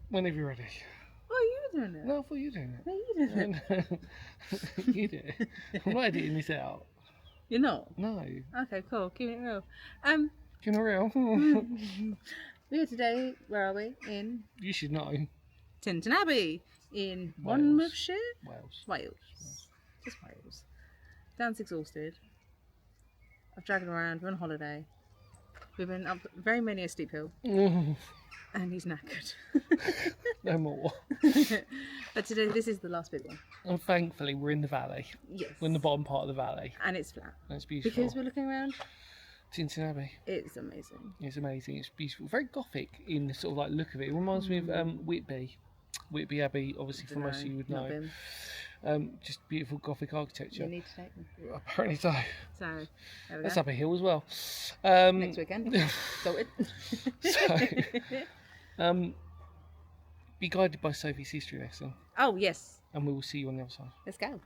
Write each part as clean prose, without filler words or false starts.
Whenever you're ready. Oh, you were doing it? No, I thought you were doing it. No, you did it. You did it. I'm not editing this out. You're not? No. Okay, cool. Keep it real. Keep it real. We are today, where are we? In You should know. Tintern Abbey in Wales. Monmouthshire? Wales. Just Wales. Dan's exhausted. I've dragged him around. We're on holiday. We've been up very many a steep hill. And he's knackered. No more. But today, this is the last big one. And thankfully, we're in the valley. Yes. We're in the bottom part of the valley. And it's flat. And it's beautiful. Because we're looking around. Tintern Abbey. It's amazing. It's amazing. It's beautiful. Very gothic in the sort of like look of it. It reminds me of Whitby. Whitby Abbey, obviously for most of you would know. Just beautiful gothic architecture. You need to take them. Apparently so. So, there we That's go. up a hill as well. Next weekend. Sorted. So, be guided by Sophie's history lesson. Oh, yes. And we will see you on the other side. Let's go.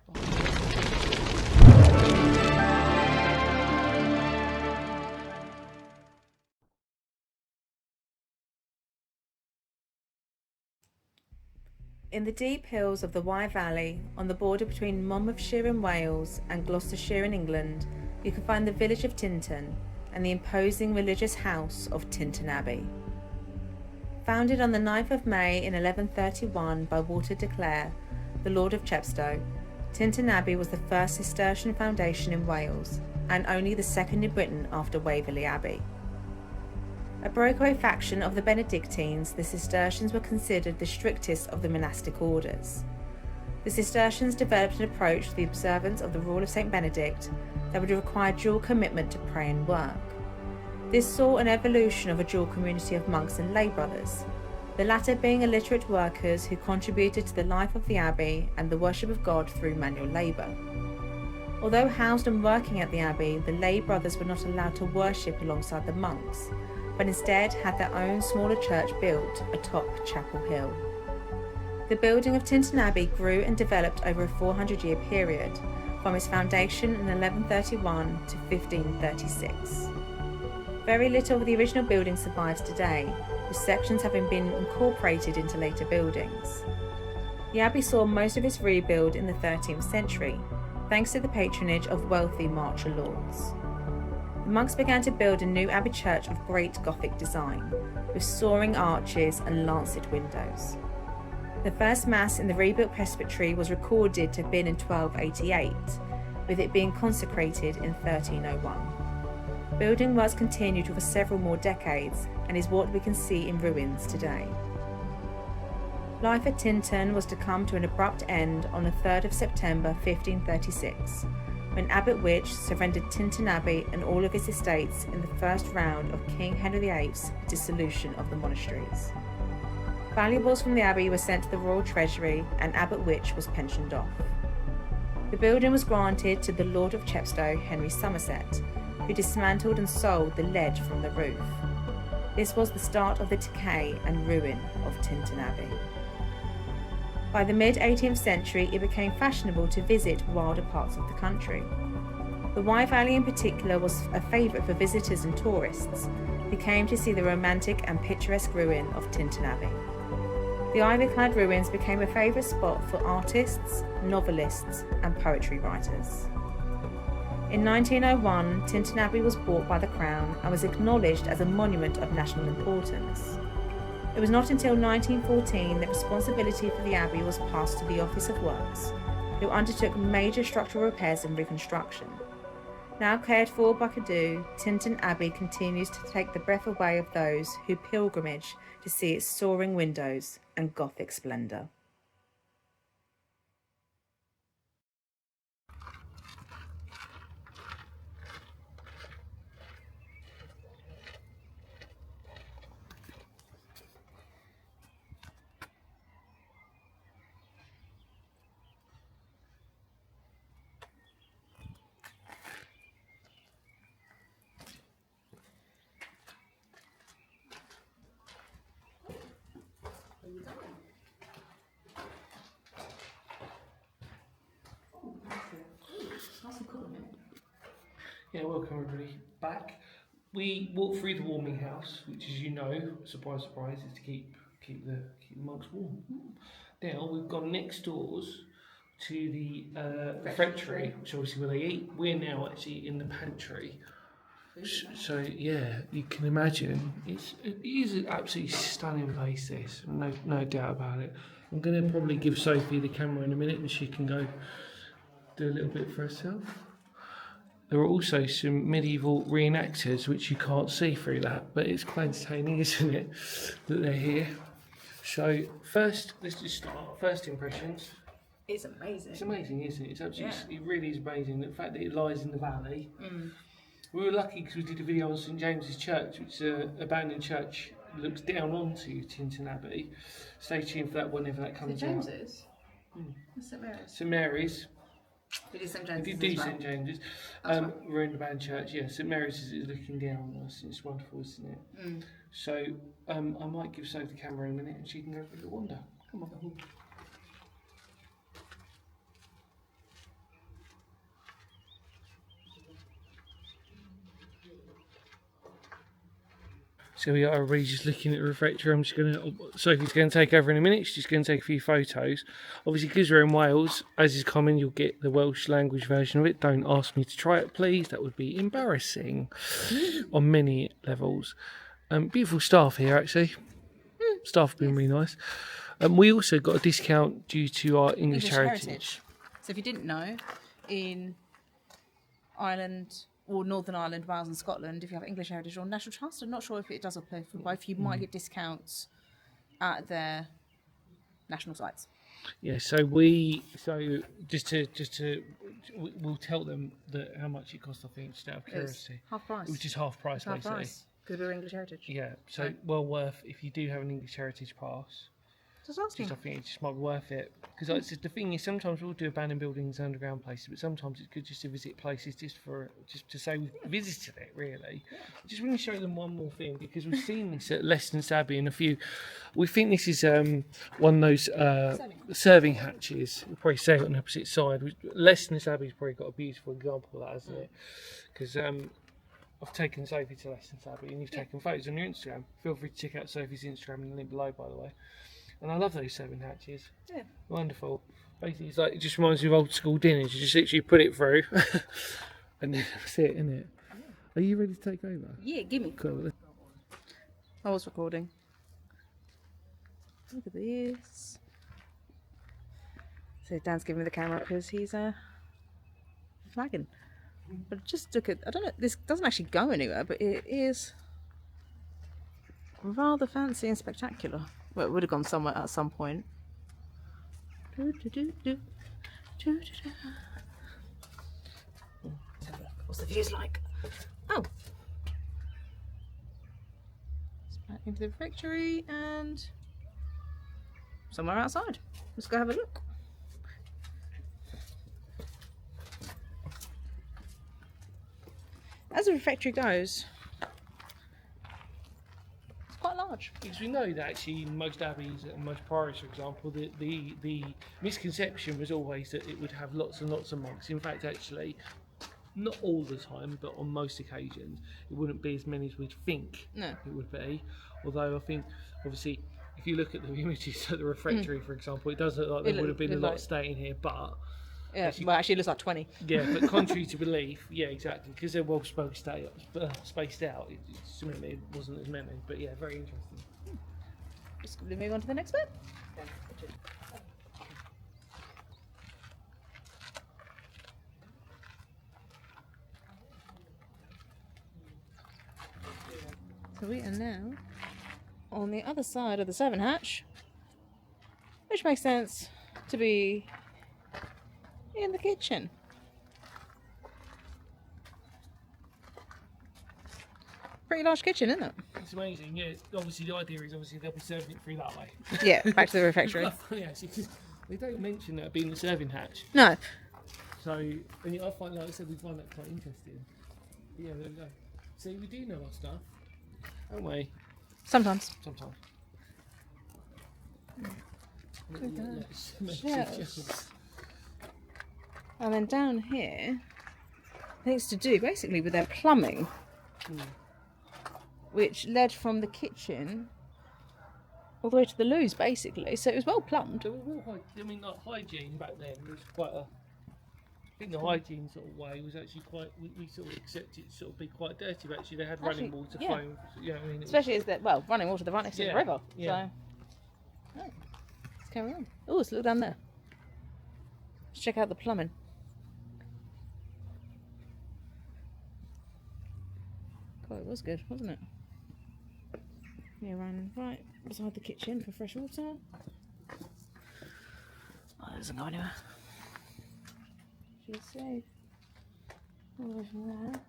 In the deep hills of the Wye Valley, on the border between Monmouthshire in Wales and Gloucestershire in England, you can find the village of Tintern and the imposing religious house of Tintern Abbey. Founded on the 9th of May in 1131 by Walter de Clare, the Lord of Chepstow, Tintern Abbey was the first Cistercian foundation in Wales and only the second in Britain after Waverley Abbey. A breakaway faction of the Benedictines, the Cistercians were considered the strictest of the monastic orders. The Cistercians developed an approach to the observance of the rule of St. Benedict that would require dual commitment to prayer and work. This saw an evolution of a dual community of monks and lay brothers, the latter being illiterate workers who contributed to the life of the abbey and the worship of God through manual labour. Although housed and working at the abbey, the lay brothers were not allowed to worship alongside the monks, but instead had their own smaller church built atop Chapel Hill. The building of Tintern Abbey grew and developed over a 400-year period, from its foundation in 1131 to 1536. Very little of the original building survives today, with sections having been incorporated into later buildings. The abbey saw most of its rebuild in the 13th century, thanks to the patronage of wealthy marcher lords. The monks began to build a new abbey church of great Gothic design, with soaring arches and lancet windows. The first mass in the rebuilt presbytery was recorded to have been in 1288, with it being consecrated in 1301. Building works continued for several more decades and is what we can see in ruins today. Life at Tintern was to come to an abrupt end on the 3rd of September 1536, when Abbot Witch surrendered Tintern Abbey and all of its estates in the first round of King Henry VIII's dissolution of the monasteries. Valuables from the abbey were sent to the royal treasury and Abbot Witch was pensioned off. The building was granted to the Lord of Chepstow, Henry Somerset, who dismantled and sold the ledge from the roof. This was the start of the decay and ruin of Tintern Abbey. By the mid-18th century, it became fashionable to visit wilder parts of the country. The Wye Valley in particular was a favourite for visitors and tourists who came to see the romantic and picturesque ruin of Tintern Abbey. The ivy-clad ruins became a favourite spot for artists, novelists and poetry writers. In 1901, Tintern Abbey was bought by the Crown and was acknowledged as a monument of national importance. It was not until 1914 that responsibility for the abbey was passed to the Office of Works, who undertook major structural repairs and reconstruction. Now cared for by Cadou, Tintern Abbey continues to take the breath away of those who pilgrimage to see its soaring windows and Gothic splendour. Yeah, welcome everybody back. we walk through the warming house, which, as you know, surprise, surprise, is to keep the monks warm. Now we've gone next doors to the refectory, which is obviously where they eat. We're now actually in the pantry. So yeah, you can imagine it is an absolutely stunning place. This, no doubt about it. I'm going to probably give Sophie the camera in a minute, and she can go do a little bit for herself. There are also some medieval reenactors which you can't see through that, but it's quite entertaining, isn't it, that they're here. So first, let's just start. First impressions. It's amazing. It's amazing, isn't it? It's absolutely, It really is amazing. The fact that it lies in the valley. We were lucky because we did a video on St James's Church, which is an abandoned church, looks down onto Tintern Abbey. Stay tuned for that whenever that comes out. St James's? St Mary's. St Mary's. We did St James's. We did St James's. We're in the band church, yeah. St Mary's is looking down on us. It's wonderful, isn't it? So I might give Sophie the camera in a minute and she can go for a little wander. Come on. So we are already just looking at the refectory. Sophie's going to take over in a minute. She's just going to take a few photos. Obviously, because we're in Wales, as is common, you'll get the Welsh language version of it. Don't ask me to try it, please. That would be embarrassing on many levels. Beautiful staff here, actually. Staff have been really nice. We also got a discount due to our English heritage. So if you didn't know, in Ireland, or Northern Ireland, Wales and Scotland, if you have English Heritage or National Trust, I'm not sure if it does apply for both, you might get discounts at their national sites. Yeah, we'll tell them that how much it cost, I think, just out of curiosity. Half price. Which is half price, basically. Because we're English Heritage. Yeah, so well worth, if you do have an English Heritage pass. I think it just might be worth it, because the thing is, sometimes we'll do abandoned buildings and underground places, but sometimes it's good just to visit places just to say we've visited it. Really, just want to show them one more thing, because we've seen this at Leicester Abbey and a few. We think this is one of those serving hatches. We'll probably say it on the opposite side. Leicester Abbey's probably got a beautiful example of that, hasn't it? Because I've taken Sophie to Leicester Abbey, and you've taken photos on your Instagram. Feel free to check out Sophie's Instagram in the link below, by the way. And I love those serving hatches. Yeah. Wonderful. Basically, it just reminds me of old school dinners. You just literally put it through. And that's it, isn't it? Yeah. Are you ready to take over? Yeah, give me. Cool. I was recording. Look at this. So Dan's giving me the camera because he's flagging. But just look at, I don't know, this doesn't actually go anywhere, but it is rather fancy and spectacular. Well, it would have gone somewhere at some point. What's the views like? Oh! It's back into the refectory and somewhere outside. Let's go have a look. As the refectory goes, quite large. Because we know that actually in most abbeys and most priories, for example, the misconception was always that it would have lots and lots of monks. In fact, actually, not all the time, but on most occasions, it wouldn't be as many as we'd think it would be. Although I think, obviously, if you look at the images at the refectory, for example, it does look like there would have been a lot staying here, but... Yeah, actually it looks like 20. Yeah, but contrary to belief, yeah, exactly, because they're well spaced out, it wasn't as many, but yeah, very interesting. Just going to move on to the next bit. So we are now on the other side of the servant hatch, which makes sense to be in the kitchen. Pretty large kitchen, isn't it? It's amazing, yeah. Obviously, the idea is they'll be serving it through that way. Yeah, back to the refectory. Yeah, because they don't mention that being the serving hatch. No. So, and I find, like I said, we find that quite interesting. But yeah, there we go. See, we do know our stuff, don't we? Sometimes. Sometimes. Shelves. And then down here, I think it's to do basically with their plumbing. which led from the kitchen all the way to the loos, basically. So it was well plumbed. There was more like hygiene back then. It was quite a. I think the hygiene sort of way was actually quite. We sort of accepted it to sort of be quite dirty. But actually, they had running water flowing. You know what I mean? Especially as that running water, the right next to the river. Yeah. So, right, let's carry on. Oh, let's look down there. Let's check out the plumbing. God, it was good, wasn't it? Yeah, ran right beside the kitchen for fresh water. Oh, that doesn't go anywhere. She's safe. All the way from there.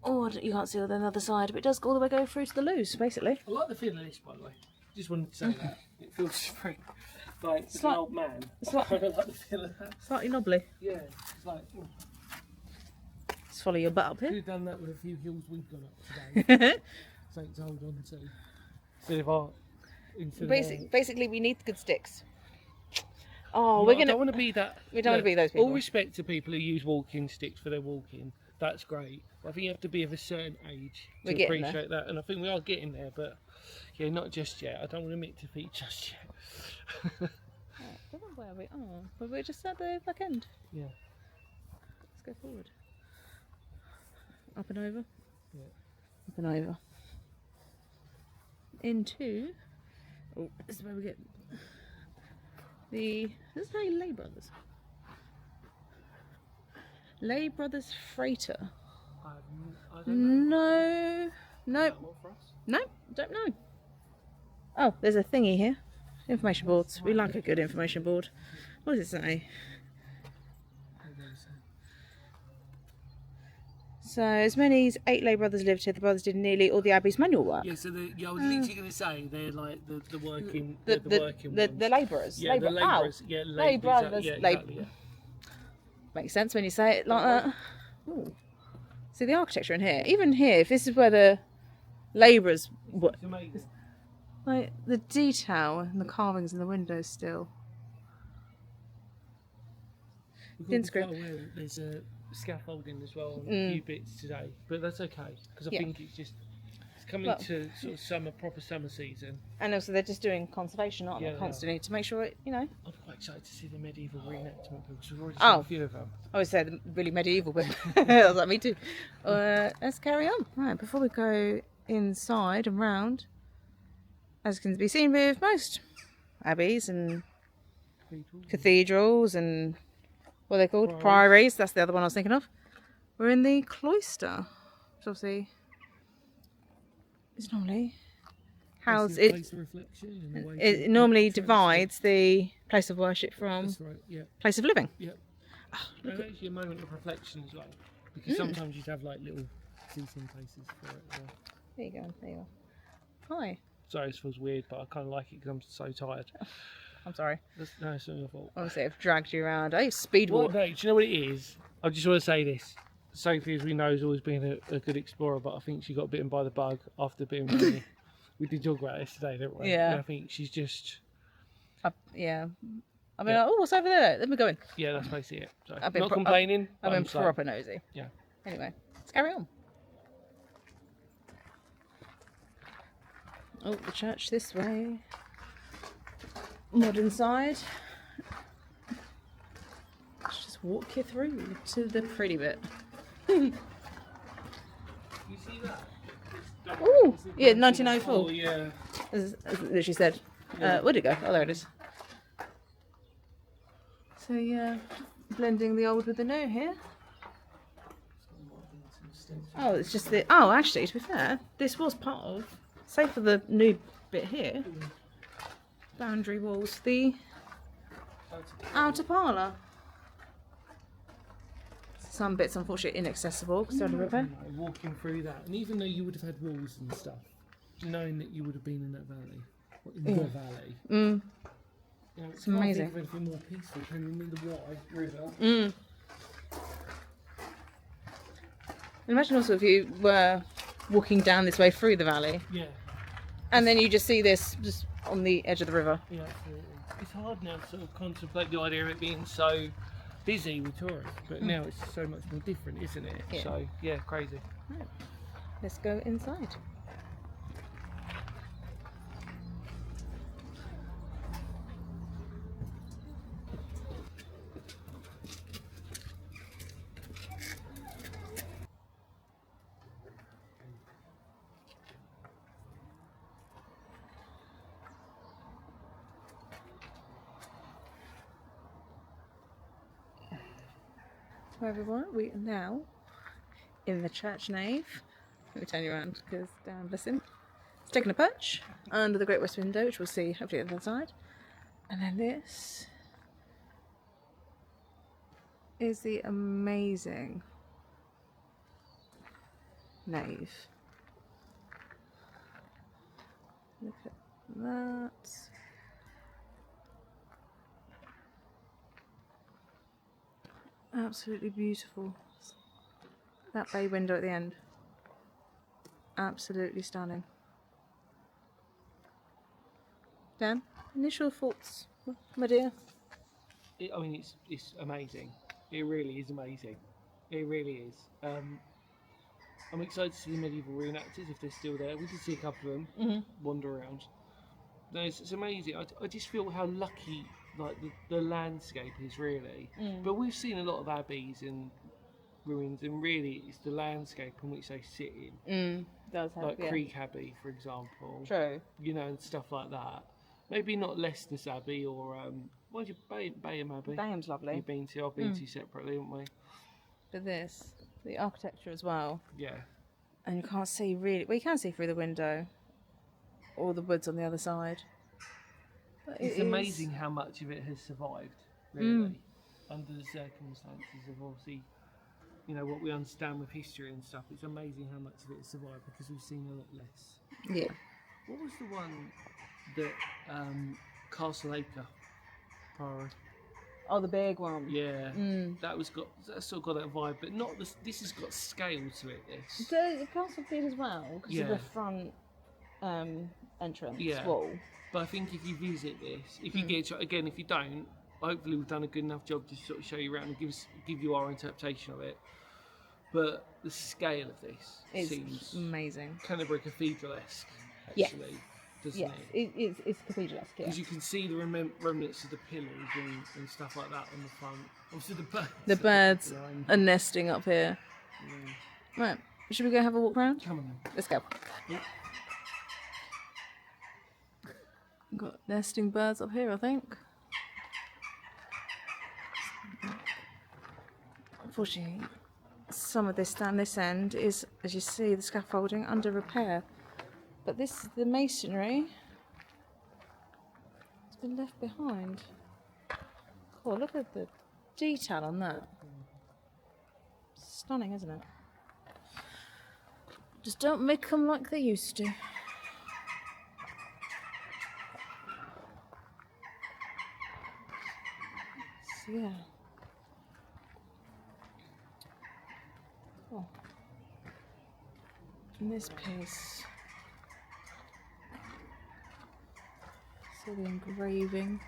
Oh, you can't see on the other side, but it does go all the way go through to the loos, basically. I like the feel of this, by the way. Just wanted to say that. It feels very, like, it's an old man. I like the feel of that. Slightly knobbly. Yeah, it's like... Oh. Let's follow your butt up here. Could have done that with a few hills we've gone up today. Something to hold on to. Instead of our... Basically, we need good sticks. Oh, I don't want to be that... We don't want to be those people. All respect to people who use walking sticks for their walking. That's great. I think you have to be of a certain age to appreciate that, and I think we are getting there, but yeah, not just yet. I don't want to admit defeat just yet. I don't know where we are, but we're just at the back end. Yeah. Let's go forward. Up and over. Yeah. Up and over. Into. Oh, this is where we get the. This is how Lay Brothers. Lay Brothers Freighter. I don't know. No. No, don't know. Oh, there's a thingy here. Information boards. We like a good information board. What does it say? So, as many as 8 lay brothers lived here. The brothers did nearly all the abbey's manual work. Yeah, so I was literally going to say they're like the working, the working the ones. labourers. Yeah, the labourers. Yeah, lay brothers. Yeah, exactly, yeah. Makes sense when you say it like that. Ooh. See the architecture in here. Even here, if this is where the labourers work, like the detail and the carvings in the windows still. There's a scaffolding as well on a few bits today, but that's okay because I think it's coming to sort of proper summer season. And also they're just doing conservation, aren't they, constantly to make sure it, I'm quite excited to see the medieval reenactment because we've already seen a few of them. I would say the really medieval bit. I was like, me too. Let's carry on. Right, before we go inside and round, as can be seen with most abbeys and cathedrals and what are they called? Priories. That's the other one I was thinking of. We're in the cloister, which obviously is normally housed. It normally divides the place of worship from place of living. Yeah. Oh, and actually a moment of reflection as well, because sometimes you'd have like little seating places for it as well. There you go. There you are. Hi. Sorry, this feels weird, but I kind of like it because I'm so tired. I'm sorry. No, it's not your fault. Obviously, I've dragged you around. I speed walk. No, do you know what it is? I just want to say this. Sophie, as we know, has always been a good explorer, but I think she got bitten by the bug after being with me. We did talk about this today, didn't we? Yeah. And I think she's just... yeah. I mean, oh, what's over there? Let me go in. Yeah, that's basically it. So, not complaining. I've been proper nosy. Yeah. Anyway, let's carry on. Oh, the church this way. Modern side. Let's just walk you through to the pretty bit. You see that? Oh, yeah, 1904. Oh, yeah. As she said. Where'd it go? Oh, there it is. So, yeah, blending the old with the new here. Oh, it's just the... Oh, actually, to be fair, this was part of, say for the new bit here, boundary walls, the outer parlour. Some bits, unfortunately, inaccessible because they're under repair. Walking through that, and even though you would have had walls and stuff, knowing that you would have been in that valley, in the valley, it's amazing. Can't think of anything more peaceful than the Wye River. Imagine also if you were walking down this way through the valley. Yeah. And then you just see this just on the edge of the river. Yeah, absolutely. It's hard now to sort of contemplate the idea of it being so busy with tourists, but now it's so much more different, isn't it? Yeah. So, yeah, crazy. Right. let's go inside. Hi everyone, we are now in the church nave. Let me turn you around because Dan, bless him, he's taking a perch under the Great West Window, which we'll see hopefully at the other side. And then this is the amazing nave. Look at that. Absolutely beautiful. That bay window at the end. Absolutely stunning. Dan, initial thoughts, my dear? I mean, it's amazing. It really is amazing. It really is. I'm excited to see the medieval reenactors if they're still there. We did see a couple of them wander around. No, it's amazing. I just feel how lucky like the landscape is really. But we've seen a lot of abbeys and ruins, and really it's the landscape in which they sit in. Does have, like yeah. Creek Abbey, for example. True. You know, and stuff like that. Maybe not Leicester's Abbey or what's your Bayham Abbey? Bayham's lovely. You've been to. I've been to separately, haven't we? But this, the architecture as well. Yeah. And you can't see really. Well, you can see through the window, or the woods on the other side. But It's amazing how much of it has survived, really, under the circumstances of obviously, you know, what we understand with history and stuff. It's amazing how much of it has survived because we've seen a lot less. Yeah. What was the one that Castle Acre Priory? Oh, the big one. Yeah, that's sort of got that vibe, but not this. This has got scale to it. This. The castle did as well because of the front entrance wall. But I think if you visit this, if you get again, if you don't, hopefully we've done a good enough job to sort of show you around and give you our interpretation of it. But the scale of this seems amazing. Canterbury Cathedral-esque, actually, doesn't it? It's cathedral-esque, because you can see the remnants of the pillars and stuff like that on the front. Obviously, the birds are nesting up here. Yeah. Right, should we go have a walk around? Come on then. Let's go. Yep. Got nesting birds up here, I think. Unfortunately, some of this down this end is, as you see, the scaffolding under repair. But the masonry has been left behind. Oh, look at the detail on that. Stunning, isn't it? Just don't make them like they used to. So, yeah. Oh. In this piece, see the engraving.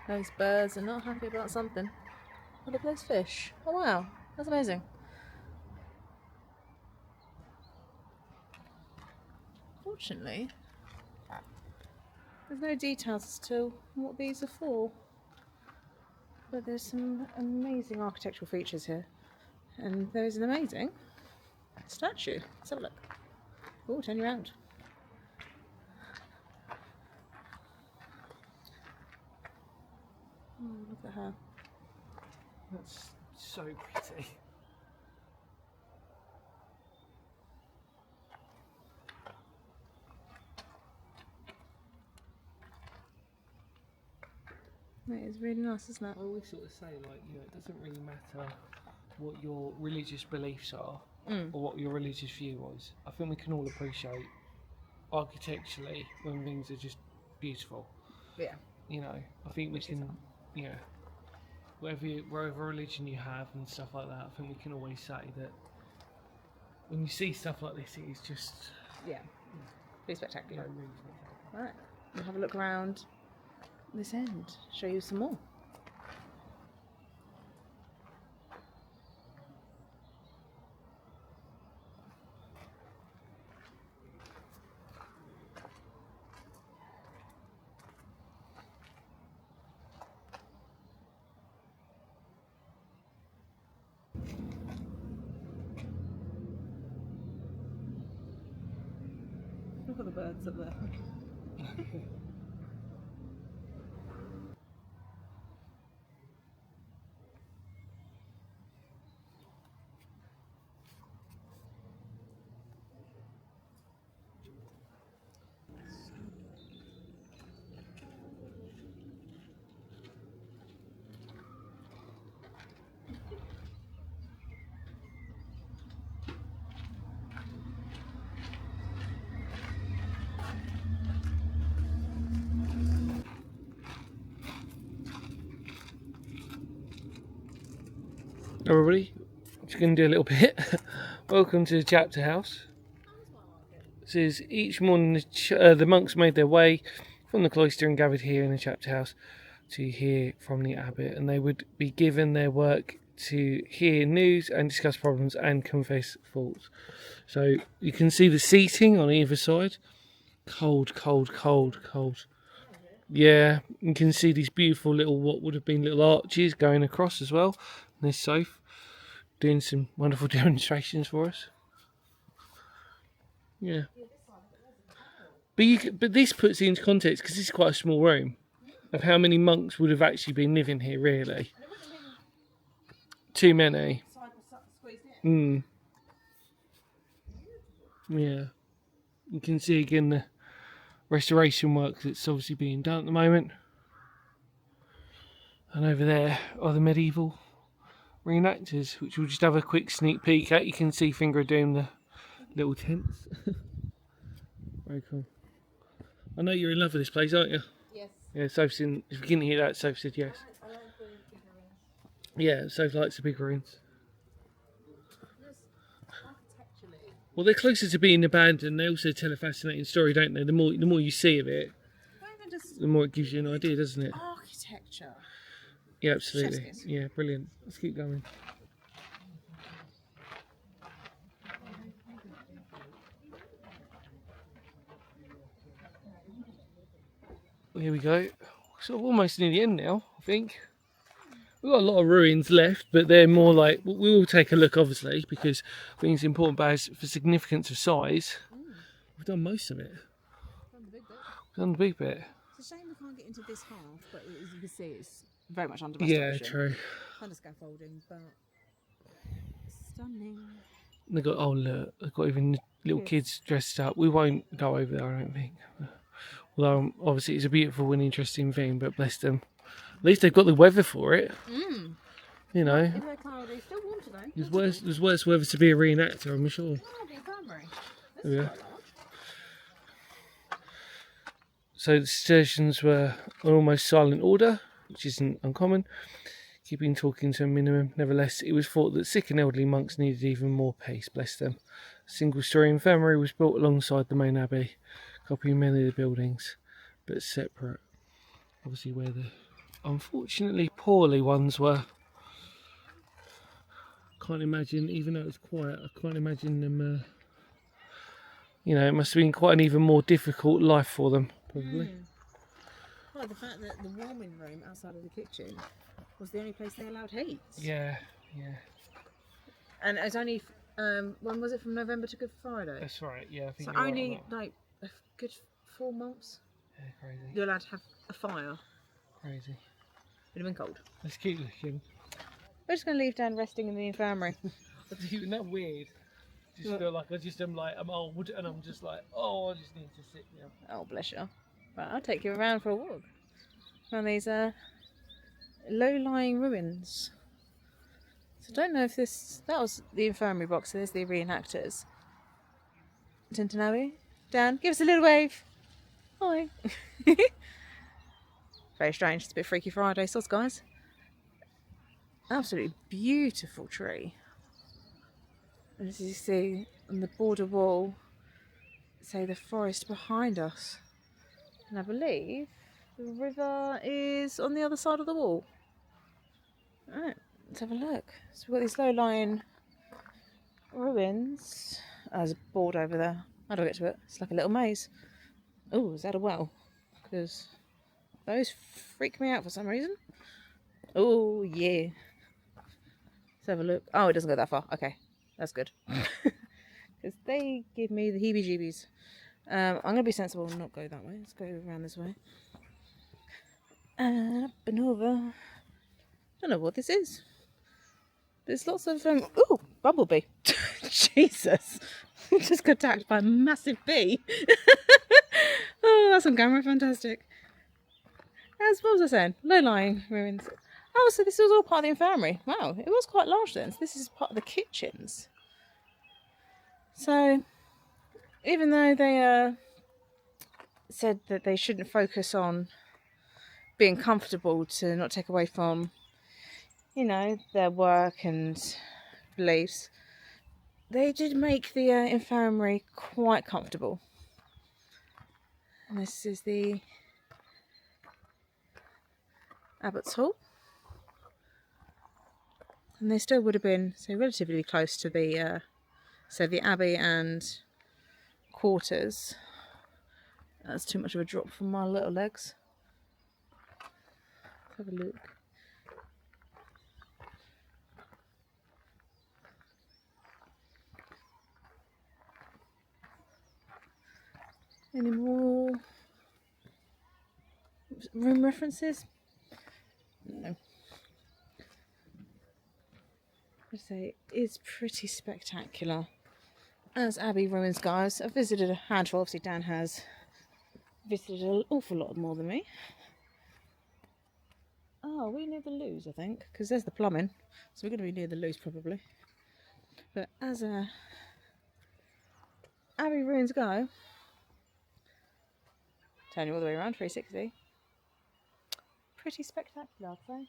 Those birds are not happy about something. Oh, look at those fish. Oh wow, that's amazing. Fortunately, there's no details as to what these are for. But there's some amazing architectural features here. And there's an amazing statue. Let's have a look. Oh, turn you around. Oh, look at her. That's so pretty. It is really nice, isn't it? I always sort of say, like, you know, it doesn't really matter what your religious beliefs are or what your religious view was. I think we can all appreciate architecturally when things are just beautiful. Yeah. You know, I think we can, you know, whatever religion you have and stuff like that, I think we can always say that when you see stuff like this, it is just... Yeah. Pretty spectacular. You know, really spectacular. Right. We'll have a look around this end, show you some more. Look at the birds up there. Everybody, just going to do a little bit. Welcome to the chapter house. It says each morning the monks made their way from the cloister and gathered here in the chapter house to hear from the abbot, and they would be given their work to hear news and discuss problems and confess faults. So you can see the seating on either side. Cold, cold, cold, cold. Yeah, you can see these beautiful little, what would have been little arches going across as well. And this sofa doing some wonderful demonstrations for us. Yeah. But this puts it into context, because this is quite a small room, of how many monks would have actually been living here, really. Too many. Yeah. You can see again the restoration work that's obviously being done at the moment. And over there are the medieval reenactors, which we'll just have a quick sneak peek at. You can see Finger doing the little tents. Very cool. I know you're in love with this place, aren't you? Yes. Yeah, Soph said, if you didn't hear that, Soph said yes. I like the bigger rooms. Yeah, Soph likes the big rooms. Architecturally. Well, they're closer to being abandoned. They also tell a fascinating story, don't they? The more you see of it, the more it gives you an idea, doesn't it? Architecture. Yeah, absolutely. Yeah, brilliant. Let's keep going. Here we go. Sort of almost near the end now, I think. We've got a lot of ruins left, but they're more like, we will take a look obviously, because I think it's important, but as for significance of size, we've done most of it. We've done the big bit. It's a shame we can't get into this half, but as you can see, it's very much under Yeah, restoration. true. Kind of scaffolding, but stunning. They got, oh look, they've got even little kids dressed up. We won't go over there, I don't think. Although obviously it's a beautiful and interesting thing, but bless them. At least they've got the weather for it. You know. If they're cloudy, it's still warm today. There's worse weather to be a reenactor, I'm sure. Oh, the infirmary. There we are. So the Cistercians were an almost silent order, which isn't uncommon, keeping talking to a minimum. Nevertheless, it was thought that sick and elderly monks needed even more peace, bless them. A single-storey infirmary was built alongside the main abbey, copying many of the buildings, but separate. Obviously where the unfortunately poorly ones were. Can't imagine, even though it's quiet, I can't imagine them, you know, it must have been quite an even more difficult life for them, probably. Well, the fact that the warming room outside of the kitchen was the only place they allowed heat. Yeah, yeah. And it was only, when was it, from November to Good Friday? That's right, yeah. I think So you're only right on that. like a good 4 months Yeah, crazy. you're allowed to have a fire. Crazy. It'd have been cold. Let's keep looking. We're just going to leave Dan resting in the infirmary. Isn't that weird? Just feel like I'm old and I'm just like, oh, I just need to sit down. Oh, bless you. Right, I'll take you around for a walk. Around these low-lying ruins. So I don't know if that was the infirmary box, so there's the reenactors. Tintern Abbey. Dan, give us a little wave. Hi. Very strange, it's a bit Freaky Friday sauce, guys. Absolutely beautiful tree. And as you see on the border wall, say the forest behind us. And I believe the river is on the other side of the wall. Alright, let's have a look. So we've got these low-lying ruins. Oh, there's a board over there. How do I get to it? It's like a little maze. Oh, is that a well? Because those freak me out for some reason. Oh, yeah. Let's have a look. Oh, it doesn't go that far. Okay, that's good. Because they give me the heebie-jeebies. I'm going to be sensible and not go that way. Let's go around this way. And up and over. Don't know what this is. There's lots of ooh, bumblebee. Jesus. Just got attacked by a massive bee. Oh, that's on camera, fantastic. As what was I saying? Low-lying ruins. Oh, so this was all part of the infirmary. Wow, it was quite large then. So this is part of the kitchens. So even though they said that they shouldn't focus on being comfortable to not take away from, you know, their work and beliefs, they did make the infirmary quite comfortable. And this is the Abbot's Hall. And they still would have been relatively close to the the Abbey and quarters. That's too much of a drop from my little legs. Let's have a look. Any more room references? No. I'd say it's pretty spectacular. As Abbey ruins guys, I've visited a handful. Obviously Dan has visited an awful lot more than me. Oh, we're near the loos, I think, because there's the plumbing, so we're going to be near the loos probably. But as Abbey ruins go, turn you all the way around, 360. Pretty spectacular, I'd say.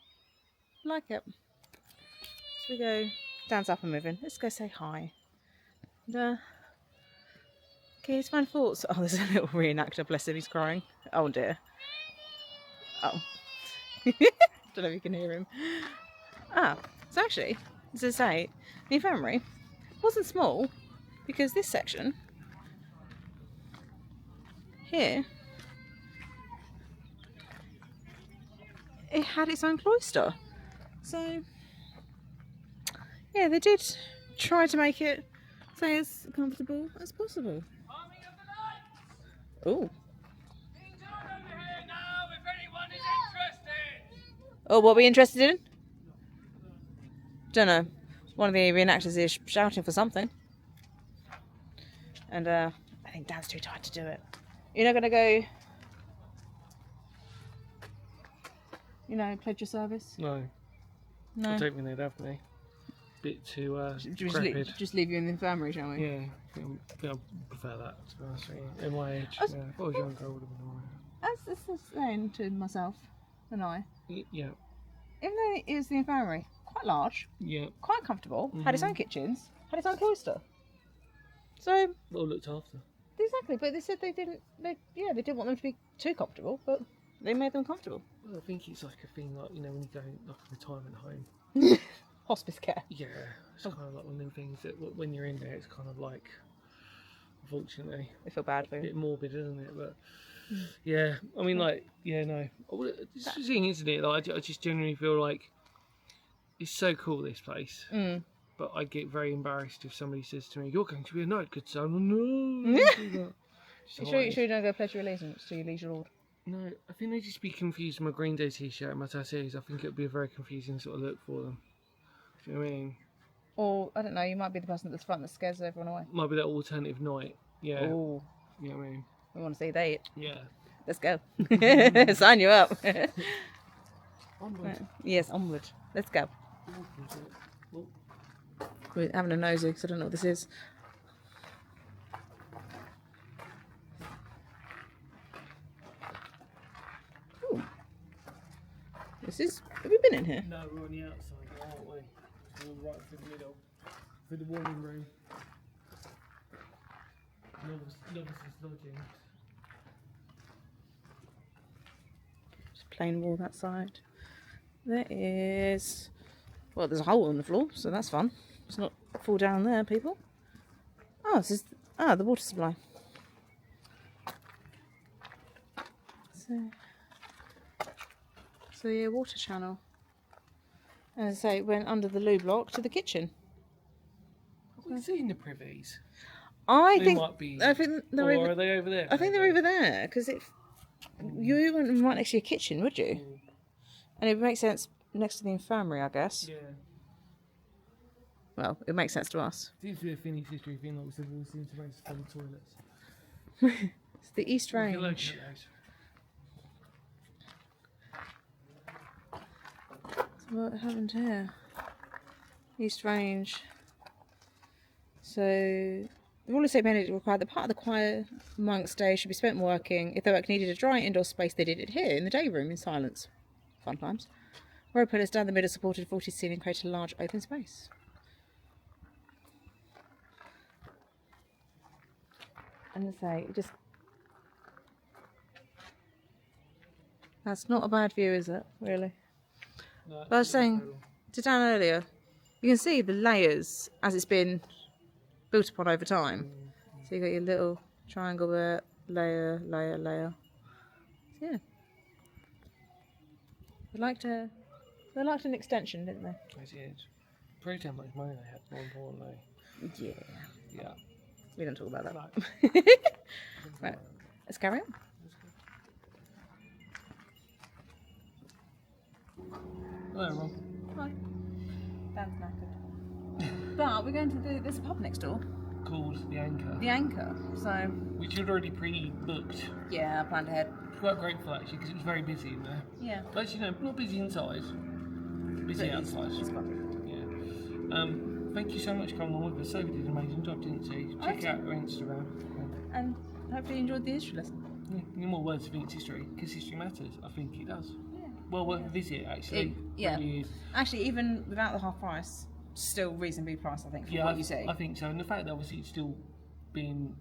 Like it. So we go, Dan's up and moving. Let's go say hi. And, okay, his final thoughts. Oh, there's a little reenactor, bless him, he's crying. Oh dear. Oh. Don't know if you can hear him. So actually, as I say, the infirmary wasn't small, because this section here, it had its own cloister. So yeah, they did try to make it as comfortable as possible. Oh. Oh, what are we interested in? Don't know. One of the reenactors is shouting for something. And I think Dan's too tired to do it. You're not going to go, you know, pledge your service? No. No. I don't think they'd have me. Bit too just leave you in the infirmary, shall we? Yeah, I prefer that, to be honest with you. In my age, if I was younger, I would have been alright. As this is saying to myself and I, yeah. Even though it was the infirmary, quite large, quite comfortable, had its own kitchens, had its own cloister. So well looked after. Exactly, but they said they didn't want them to be too comfortable, but they made them comfortable. Well, I think it's like a thing like, you know, when you go like a retirement home. Hospice care. Yeah, it's kind of like one of them things that when you're in there, it's kind of like, unfortunately, I feel bad for you. A bit morbid, isn't it? But yeah, I mean, like, yeah, no, it's the thing, isn't it? Like, I just generally feel like it's so cool, this place. But I get very embarrassed if somebody says to me, "You're going to be a knight, good son." Oh, no, don't do that. Sure you don't go pledge your allegiance to your liege lord? No, I think they'd just be confused with my Green Day t-shirt and my tattoos. I think it would be a very confusing sort of look for them. Do you know what I mean? Or, I don't know, you might be the person that's front that scares everyone away. Might be that alternative knight. Yeah. Ooh. You know what I mean? We want to see that. Yeah. Let's go. Sign you up. Onward. Right. Yes, onward. Let's go. We're having a nosy because I don't know what this is. Ooh. This is... Have we been in here? No, we're on the outside, aren't we? We're right through the middle. Through the warming room. Novice's lodging. Just plain wall that side. There is... Well, there's a hole in the floor, so that's fun. Let's not fall down there, people. Oh, this is... Ah, the water supply. So yeah, water channel. As I say, it went under the loo block to the kitchen. Have we seen the privies? I They think might be. I think they're Or over, are they over there? I think they're over there because you wouldn't have right next to your kitchen, would you? And it would make sense next to the infirmary, I guess. Yeah. Well, it makes sense to us. Seems to be a Finnish history thing, like we said, we all seem to raise full of toilets. It's the East Range. So what happened here? East Range. So, the rule of St. Benedict required that part of the choir monk's day should be spent working. If their work needed a dry indoor space, they did it here, in the day room, in silence. Fun times. Row pillars down the middle supported 40 ceiling, created a large open space. And say, just... That's not a bad view, is it? Really? No, But I was saying to Dan earlier, you can see the layers as it's been built upon over time. So you got your little triangle there, layer, layer, layer. So yeah. They liked an extension, didn't they? That's it. Pretty how much money they had, more importantly. Yeah. Yeah. We don't talk about that. Right. Right. Let's carry on. Hello, Rob. Hi. Dan's knackered. But we're going to there's a pub next door. Called The Anchor. The Anchor. So, Which you'd already pre-booked. yeah, I planned ahead. Quite grateful actually, because it was very busy in there. Yeah. But actually, no, not busy inside. Busy outside. It's fun. Yeah. Thank you so much for coming on with us. Sophie did an amazing job, didn't she? Check out her Instagram. And hopefully you enjoyed the history lesson. Yeah. Any more words of it's history? Because history matters. I think it does. Yeah. Well worth a visit, actually. Yeah. Really is. Actually, even without the half price, still reasonably priced, I think, for Yeah, what you see. I think so. And the fact that obviously it's still being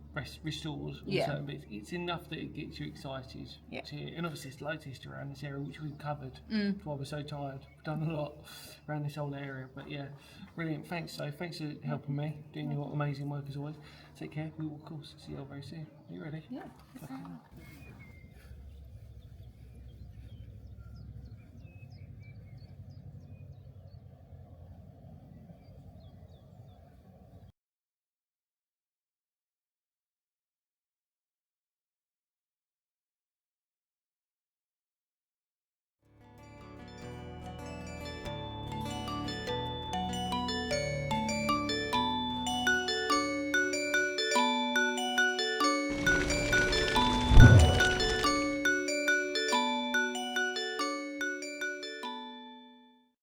restored on Yeah. certain bits, it's enough that it gets you excited. Yeah. And obviously there's loads of history around this area, which we've covered. That's why we're so tired. We've done a lot around this whole area. But yeah, brilliant. Thanks, so thanks for helping me, doing your amazing work as always. Take care. We will, of course, see you all very soon. Are you ready? Yeah.